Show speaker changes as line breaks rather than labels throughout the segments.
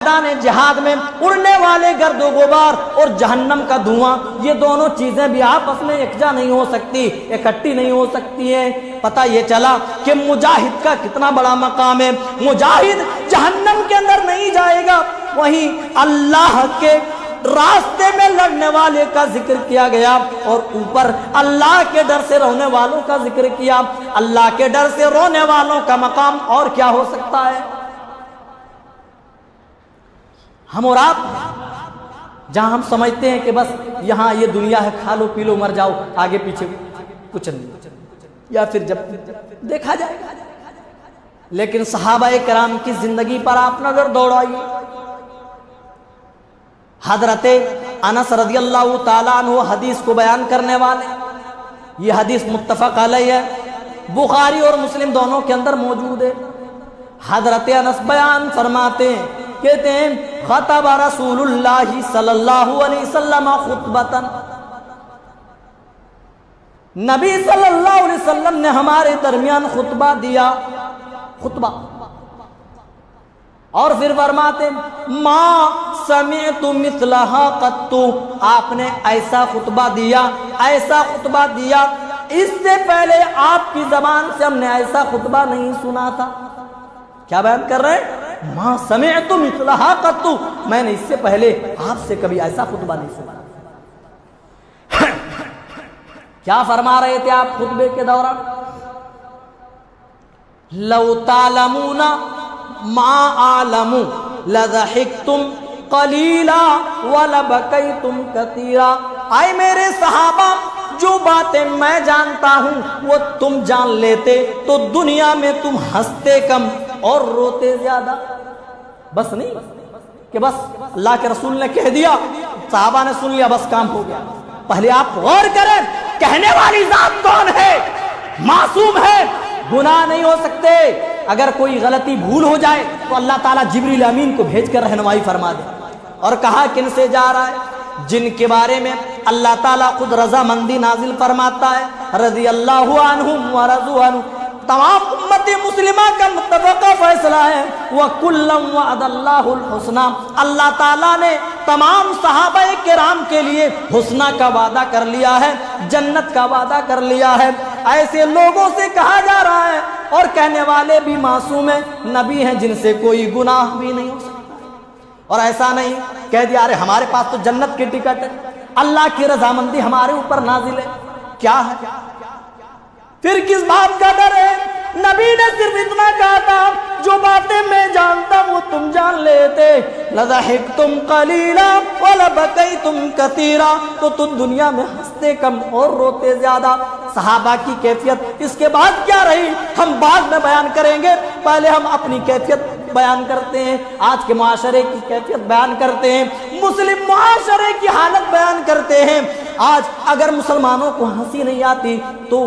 میدان جہاد میں اڑنے والے گرد و غبار اور جہنم کا دھواں، یہ دونوں چیزیں بھی آپس میں یکجا نہیں ہو سکتی، اکٹھی نہیں ہو سکتی ہیں۔ پتہ یہ چلا کہ مجاہد کا کتنا بڑا مقام ہے۔ مجاہد جہنم کے اندر نہیں جائے گا، وہیں اللہ کے راستے میں لڑنے والے کا ذکر کیا گیا اور اوپر اللہ کے ڈر سے رونے والوں کا ذکر کیا۔ اللہ کے ڈر سے رونے والوں کا مقام اور کیا ہو سکتا ہے؟ ہم اور آپ جہاں ہم سمجھتے ہیں کہ بس یہاں یہ دنیا ہے، کھا لو پی لو مر جاؤ، آگے پیچھے کچھ نہیں، یا پھر جب دیکھا جائے گا۔ لیکن صحابہ کرام کی زندگی پر آپ نظر دوڑائیے۔ حضرت انس رضی اللہ تعالیٰ عنہ حدیث کو بیان کرنے والے، یہ حدیث متفق علیہ ہے، بخاری اور مسلم دونوں کے اندر موجود ہے۔ حضرت انس بیان فرماتے ہیں، کہتے ہیں خطب رسول اللہ صلی اللہ علیہ وسلم خطبۃ، نبی صلی اللہ علیہ وسلم نے ہمارے درمیان خطبہ دیا، خطبہ، اور پھر فرماتے ما سمعت مثلہا قط، آپ نے ایسا خطبہ دیا، ایسا خطبہ دیا، اس سے پہلے آپ کی زبان سے ہم نے ایسا خطبہ نہیں سنا تھا۔ کیا بیان کر رہے ہیں؟ ما سمعت مثلہا قط، میں نے اس سے پہلے آپ سے کبھی ایسا خطبہ نہیں سنا۔ کیا فرما رہے تھے آپ خطبے کے دوران؟ لو تعلمون ما اعلم لضحکتم قلیلا ولبکیتم کثیرا، اے میرے صحابہ، جو باتیں میں جانتا ہوں وہ تم جان لیتے تو دنیا میں تم ہنستے کم اور روتے زیادہ۔ بس نہیں کہ بس اللہ کے رسول نے کہہ دیا، صحابہ نے سن لیا، بس کام ہو گیا۔ پہلے آپ غور کریں، کہنے والی ذات کون ہے؟ معصوم ہے، گناہ نہیں ہو سکتے۔ اگر کوئی غلطی بھول ہو جائے تو اللہ تعالیٰ جبریل امین کو بھیج کر رہنمائی فرما دے۔ اور کہا کن سے جا رہا ہے؟ جن کے بارے میں اللہ تعالیٰ خود رضامندی نازل فرماتا ہے، رضی اللہ عنہم ورضوا عنہ، تمام امت مسلمہ کا متفقہ فیصلہ ہے، وَكُلًّا وَعَدَ اللَّهُ الْحُسْنَى، اللہ تعالیٰ نے تمام صحابہ کرام کے لیے حسنہ کا وعدہ کر لیا ہے، جنت کا وعدہ کر لیا ہے۔ ایسے لوگوں سے کہا جا رہا ہے، اور کہنے والے بھی معصوم ہیں، نبی ہیں جن سے کوئی گناہ بھی نہیں ہو سکتا۔ اور ایسا نہیں کہہ دیا ارے ہمارے پاس تو جنت کی ٹکٹ ہے، اللہ کی رضامندی ہمارے اوپر نازل ہے۔ کیا ہے؟ پھر کس بات کا ڈر ہے؟ نبی نے صرف اتنا کہا تھا، جو باتیں میں جانتا ہوں وہ تم جان لیتے، لضحکتم قلیلا ولبکیتم کثیرا، تو تم دنیا میں ہنستے کم اور روتے زیادہ۔ صحابہ کی کیفیت اس کے بعد کیا رہی ہم بعد میں بیان کریں گے، پہلے ہم اپنی کیفیت بیان کرتے ہیں، آج کے معاشرے کی کیفیت بیان کرتے ہیں، مسلم معاشرے کی حالت بیان کرتے ہیں۔ آج اگر مسلمانوں کو ہنسی نہیں آتی تو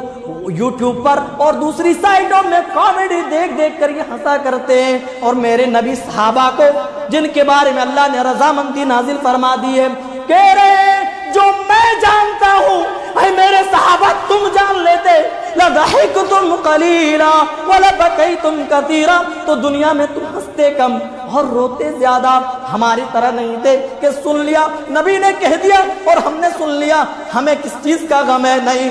یوٹیوب پر اور دوسری سائٹوں میں کامیڈی دیکھ دیکھ کر یہ ہنسا کرتے ہیں۔ اور میرے نبی صحابہ کو جن کے بارے میں اللہ نے رضامندی نازل فرما دی ہے، کہہ رہے ہیں جو میں جانتا ہوں اے میرے صحابہ تم جان لیتے، لضحکتم قلیلا ولبکیتم کثیرا، تو دنیا میں تم ہنستے کم اور روتے زیادہ۔ ہماری طرح نہیں تھے کہ سن لیا، نبی نے کہہ دیا اور ہم نے سن لیا، ہمیں کس چیز کا غم ہے؟ نہیں۔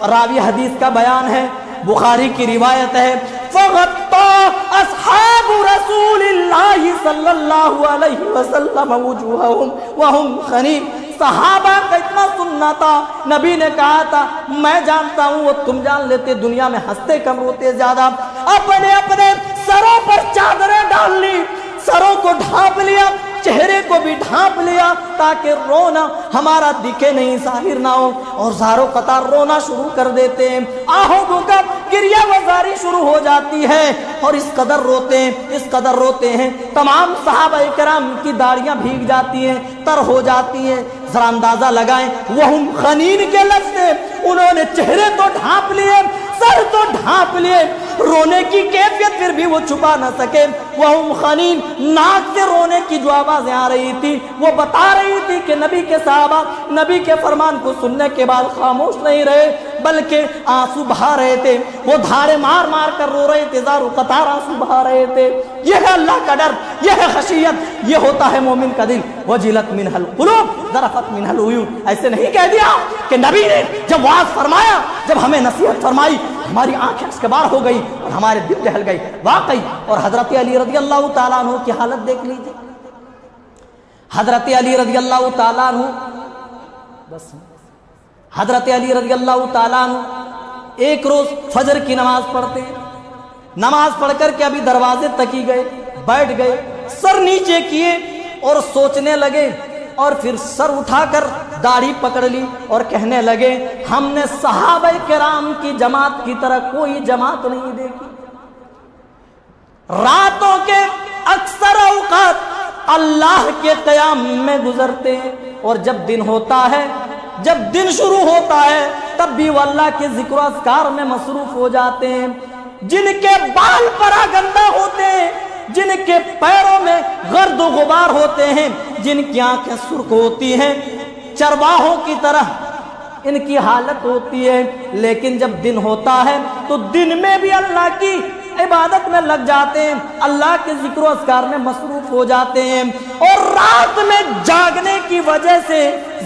راوی حدیث کا بیان ہے، بخاری کی روایت ہے، فغطى اصحاب رسول اللہ صلی اللہ علیہ وسلم وجوہہم وہم خنین، صحابہ کا اتنا سننا تھا، نبی نے کہا تھا میں جانتا ہوں وہ تم جان لیتے، دنیا میں ہنستے کم روتے زیادہ۔ اپنے اپنے سروں پر چادریں ڈال لی، سروں کو ڈھانپ لیا، چہرے کو بھی ڈھانپ لیا تاکہ رونا ہمارا دکھے نہیں، ظاہر نہ ہو، اور زاروں قطار رونا شروع کر دیتے ہیں، آہوں کا گریہ وزاری شروع ہو جاتی ہے، اور اس قدر روتے ہیں، اس قدر روتے ہیں، تمام صحابہ کرام کی داڑیاں بھیگ جاتی ہیں، تر ہو جاتی ہیں۔ ذرا اندازہ لگائیں، وہم خنین کے لفظ سے انہوں نے چہرے تو ڈھانپ لیے، سر تو ڈھانپ لیے، رونے کی کیفیت پھر بھی وہ چھپا نہ سکے۔ وہم خنین، ناک سے رونے کی جو آوازیں آ رہی تھی وہ بتا رہی تھی کہ نبی کے صحابہ نبی کے فرمان کو سننے کے بعد خاموش نہیں رہے، بلکہ آنسو بہا رہے تھے، وہ دھارے مار مار کر رو رہے تھے، زاروں قطار آنسو بہا رہے تھے۔ یہ ہے اللہ کا ڈر، یہ ہے خشیت، یہ ہوتا ہے مومن کا دل۔ وجلت منہ القلوب ذرفت منہ العیون۔ ایسے نہیں کہہ دیا کہ نبی نے جب وعظ فرمایا، جب ہمیں نصیحت فرمائی، ہماری آنکھیں اس کے بار ہو گئی اور ہمارے دل دہل گئی واقعی۔ اور حضرت علی رضی اللہ تعالیٰ عنہ کی حالت دیکھ لیجیے۔ حضرت علی رضی اللہ تعالیٰ عنہ حضرت علی رضی اللہ تعالیٰ عنہ ایک روز فجر کی نماز پڑھتے ہیں، نماز پڑھ کر کے ابھی دروازے تک ہی گئے، بیٹھ گئے، سر نیچے کیے اور سوچنے لگے، اور پھر سر اٹھا کر داڑھی پکڑ لی اور کہنے لگے ہم نے صحابہ کرام کی جماعت کی طرح کوئی جماعت نہیں دیکھی۔ راتوں کے اکثر اوقات اللہ کے قیام میں گزرتے ہیں، اور جب دن ہوتا ہے، جب دن شروع ہوتا ہے، تب بھی وہ اللہ کے ذکر و اذکار میں مصروف ہو جاتے ہیں۔ جن کے بال پراگندہ ہوتے ہیں، جن کے پیروں میں گرد و غبار ہوتے ہیں، جن کی آنکھیں سرخ ہوتی ہیں، چرواہوں کی طرح ان کی حالت ہوتی ہے، لیکن جب دن ہوتا ہے تو دن میں بھی اللہ کی عبادت میں لگ جاتے ہیں، اللہ کے ذکر و اذکار میں مصروف ہو جاتے ہیں، اور رات میں جاگنے کی وجہ سے،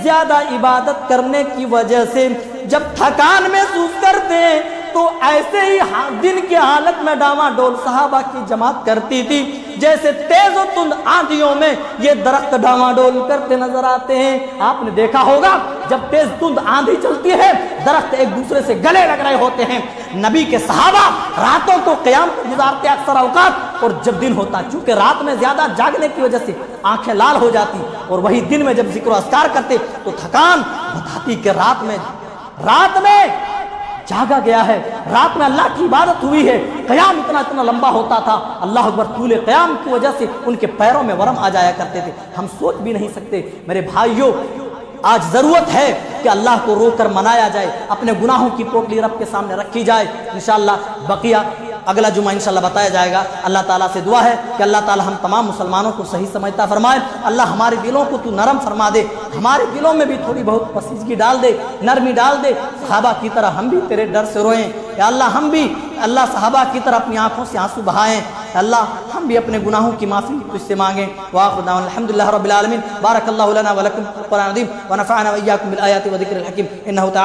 زیادہ عبادت کرنے کی وجہ سے جب تھکان محسوس کرتے ہیں تو ایسے ہی دن کی حالت میں ڈاواڈول صحابہ کی جماعت کرتی تھی، جیسے تیز و تند آندھیوں میں یہ درخت ڈاواڈول کرتے نظر آتے ہیں۔ آپ نے دیکھا ہوگا جب تیز تند آندھی چلتی ہے، درخت ایک دوسرے سے گلے لگ رہے ہوتے ہیں۔ نبی کے صحابہ راتوں کو قیام گزارتے اکثر اوقات، اور جب دن ہوتا چونکہ رات میں زیادہ جاگنے کی وجہ سے آنکھیں لال ہو جاتی، اور وہی دن میں جب ذکر و اذکار کرتے تو تھکان بتاتی کہ رات میں جاگا گیا ہے، رات میں اللہ کی عبادت ہوئی ہے، قیام اتنا لمبا ہوتا تھا، اللہ اکبر، طول قیام کی وجہ سے ان کے پیروں میں ورم آ جایا کرتے تھے۔ ہم سوچ بھی نہیں سکتے میرے بھائیوں، آج ضرورت ہے کہ اللہ کو رو کر منایا جائے، اپنے گناہوں کی پوٹلی رب کے سامنے رکھی جائے۔ انشاءاللہ بقیہ اگلا جمعہ انشاءاللہ بتایا جائے گا۔ اللہ تعالیٰ سے دعا ہے کہ اللہ تعالیٰ ہم تمام مسلمانوں کو صحیح سمجھتا فرمائے، اللہ ہمارے دلوں کو تو نرم فرما دے، ہمارے دلوں میں بھی تھوڑی بہت پسیزگی ڈال دے، نرمی ڈال دے، صحابہ کی طرح ہم بھی تیرے ڈر سے روئیں یا اللہ، ہم بھی اللہ صحابہ کی طرح اپنی آنکھوں سے آنسو بہائیں، اللہ ہم بھی اپنے گناہوں کی معافی تجھ سے مانگیں۔ وآخر دعوانا الحمدللہ رب العالمین۔ بارک اللہ لنا ولکم فی القرآن العظیم ونفعنا وإیاکم بالآیات وذکر الحکیم، انہ